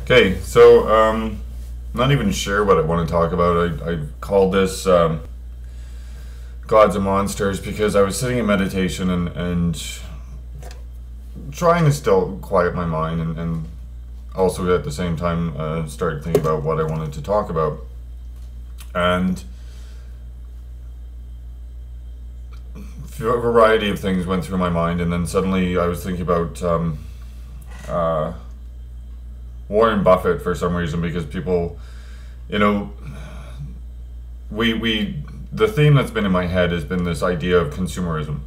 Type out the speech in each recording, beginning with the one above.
Okay, so not even sure what I want to talk about. I called this Gods and Monsters because I was sitting in meditation and trying to still quiet my mind and also at the same time start thinking about what I wanted to talk about. And a variety of things went through my mind, and then suddenly I was thinking about uh, Warren Buffett for some reason, because people, you know, we the theme that's been in my head has been this idea of consumerism,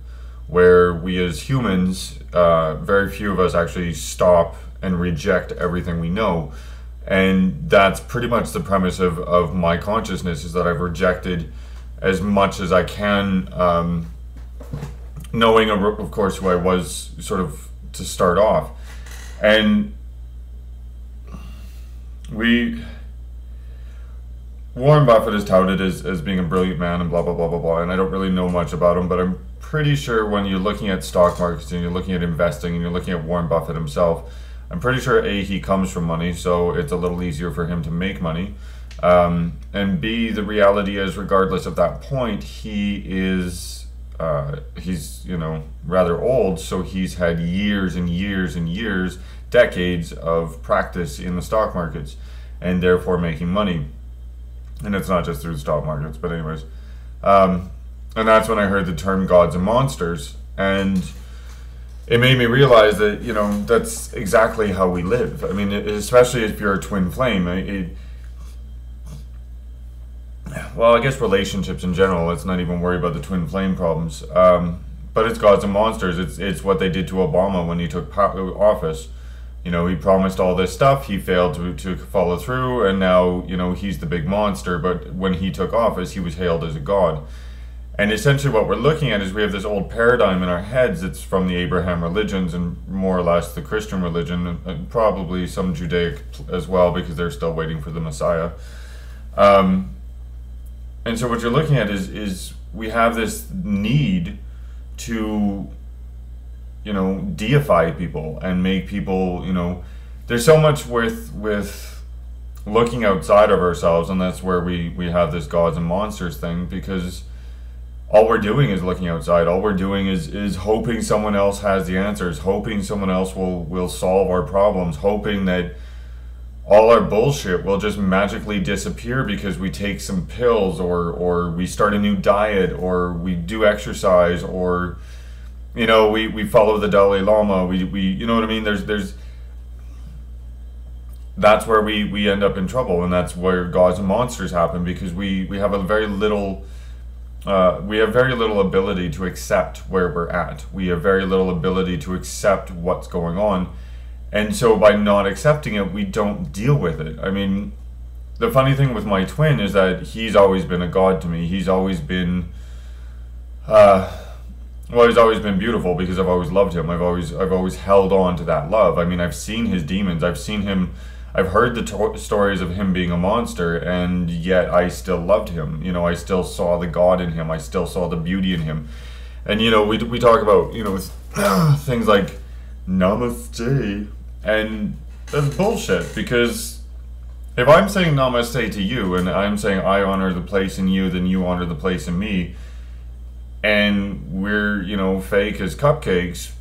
where we as humans, very few of us actually stop and reject everything we know. And that's pretty much the premise of my consciousness, is that I've rejected as much as I can, knowing of course who I was sort of to start off. And Warren Buffett is touted as being a brilliant man and blah blah blah blah blah, and I don't really know much about him, but I'm pretty sure when you're looking at stock markets and you're looking at investing and you're looking at Warren Buffett himself, I'm pretty sure A, he comes from money, so it's a little easier for him to make money, and B, the reality is, regardless of that point, he's rather old, so he's had years and years and years, decades of practice in the stock markets, and therefore making money. And it's not just through the stock markets, but anyways. And that's when I heard the term gods and monsters, and it made me realize that, that's exactly how we live. I mean, especially if you're a twin flame. Well, I guess relationships in general, let's not even worry about the twin flame problems. But it's gods and monsters. It's what they did to Obama when he took office. He promised all this stuff, he failed to follow through, and now, he's the big monster. But when he took office, he was hailed as a god. And essentially what we're looking at is we have this old paradigm in our heads. It's from the Abraham religions and more or less the Christian religion, and probably some Judaic as well, because they're still waiting for the Messiah. And so what you're looking at is we have this need to deify people and make people, there's so much with looking outside of ourselves, and that's where we have this gods and monsters thing, because all we're doing is looking outside. All we're doing is hoping someone else has the answers, hoping someone else will solve our problems, hoping that all our bullshit will just magically disappear because we take some pills, or we start a new diet, or we do exercise, or we follow the Dalai Lama. We you know what I mean? That's where we end up in trouble, and that's where gods and monsters happen, because we have very little ability to accept where we're at. We have very little ability to accept what's going on, and so by not accepting it, we don't deal with it. I mean, the funny thing with my twin is that he's always been a god to me. He's always been he's always been beautiful, because I've always loved him. I've always held on to that love. I mean, I've seen his demons. I've heard the stories of him being a monster, and yet I still loved him. I still saw the God in him. I still saw the beauty in him. And we talk about things like namaste, and that's bullshit, because if I'm saying namaste to you, and I'm saying I honor the place in you, then you honor the place in me, and we're fake as cupcakes,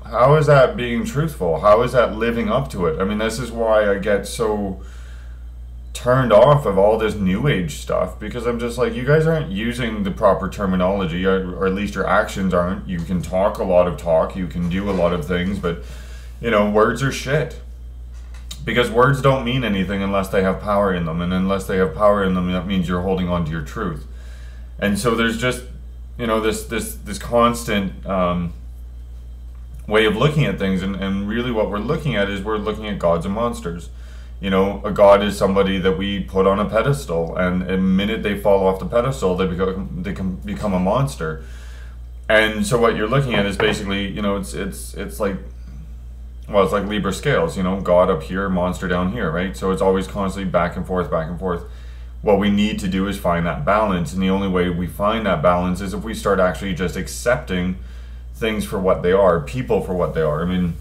how is that being truthful? How is that living up to it? I mean, this is why I get so turned off of all this new age stuff, because I'm just like, you guys aren't using the proper terminology, or at least your actions aren't. You can talk a lot of talk, you can do a lot of things, but words are shit, because words don't mean anything unless they have power in them, and unless they have power in them, that means you're holding on to your truth. And so there's just this constant way of looking at things, and really what we're looking at is we're looking at gods and monsters. A god is somebody that we put on a pedestal, and the minute they fall off the pedestal, they can become a monster. And so what you're looking at is basically, it's like, well, it's like Libra scales, God up here, monster down here, right? So it's always constantly back and forth, back and forth. What we need to do is find that balance, and the only way we find that balance is if we start actually just accepting things for what they are, people for what they are. I mean,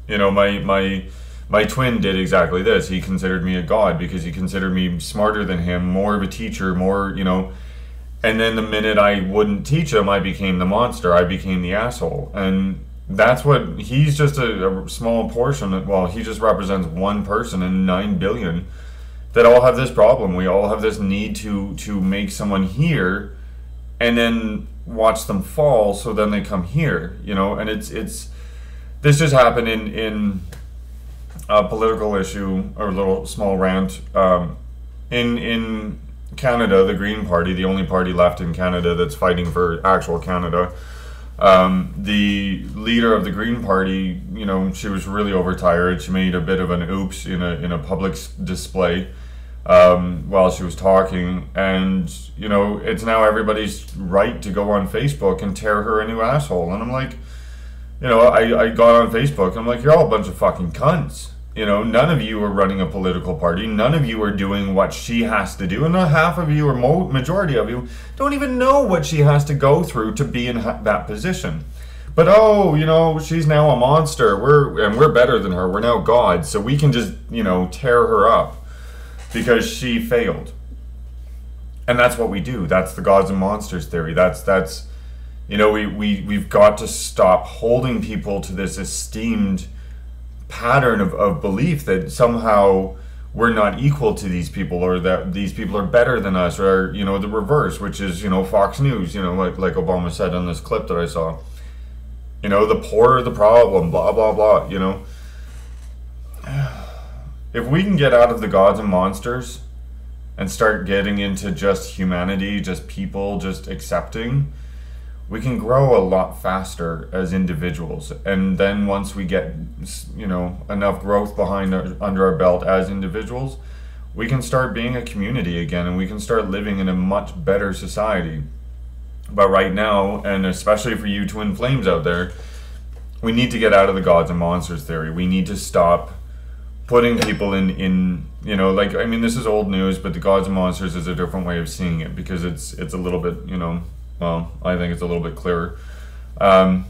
You know, my twin did exactly this. He considered me a god because he considered me smarter than him, more of a teacher, more, you know. And then the minute I wouldn't teach him, I became the monster. I became the asshole. And that's what, he's just a small portion. Well, he just represents one person in 9 billion that all have this problem. We all have this need to make someone here and then watch them fall, so then they come here, you know. And it's this just happened in a political issue, or a little small rant. In Canada, the Green Party, the only party left in Canada that's fighting for actual Canada, the leader of the Green Party, you know, she was really overtired. She made a bit of an oops in a public display while she was talking, and you know, it's now everybody's right to go on Facebook and tear her a new asshole. And I'm like, you know, I got on Facebook and I'm like, you're all a bunch of fucking cunts. You know, none of you are running a political party. None of you are doing what she has to do. And not half of you, or majority of you, don't even know what she has to go through to be in that position. But oh, you know, she's now a monster. We're better than her. We're now gods. So we can just, you know, tear her up because she failed. And that's what we do. That's the gods and monsters theory. That's you know, we've got to stop holding people to this esteemed pattern of belief that somehow we're not equal to these people, or that these people are better than us, or, you know, the reverse, which is, you know, Fox News, you know, like Obama said on this clip that I saw. You know, the poor are the problem, blah, blah, blah, you know. If we can get out of the gods and monsters and start getting into just humanity, just people, just accepting, we can grow a lot faster as individuals. And then once we get, you know, enough growth under our belt as individuals, we can start being a community again, and we can start living in a much better society. But right now, and especially for you twin flames out there, we need to get out of the gods and monsters theory. We need to stop putting people in you know, like, I mean, this is old news, but the gods and monsters is a different way of seeing it, because it's a little bit, you know, well, I think it's a little bit clearer. Yeah,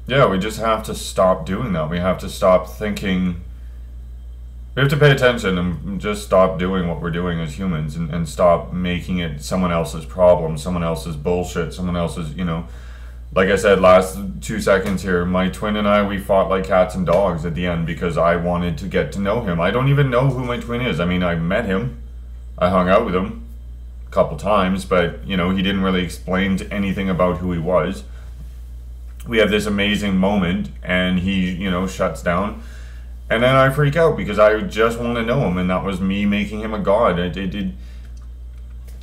we just have to stop doing that. We have to stop thinking. We have to pay attention and just stop doing what we're doing as humans, and stop making it someone else's problem, someone else's bullshit, someone else's, you know. Like I said, last 2 seconds here, my twin and I, we fought like cats and dogs at the end because I wanted to get to know him. I don't even know who my twin is. I mean, I met him. I hung out with him couple times, but you know, he didn't really explain anything about who he was. We have this amazing moment and he, you know, shuts down, and then I freak out because I just want to know him, and that was me making him a god. It did,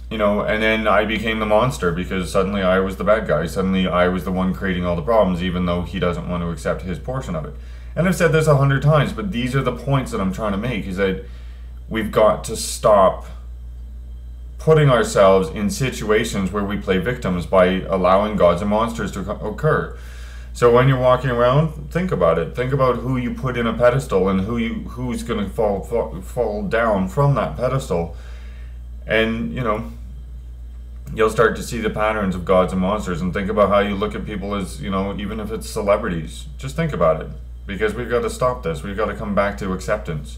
you know. And then I became the monster because suddenly I was the bad guy. Suddenly I was the one creating all the problems, even though he doesn't want to accept his portion of it. And I've said this 100 times, but these are the points that I'm trying to make, is that we've got to stop putting ourselves in situations where we play victims by allowing gods and monsters to occur. So when you're walking around, think about it. Think about who you put in a pedestal and who's going to fall down from that pedestal. And, you know, you'll start to see the patterns of gods and monsters, and think about how you look at people as, you know, even if it's celebrities. Just think about it, because we've got to stop this. We've got to come back to acceptance.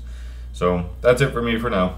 So that's it for me for now.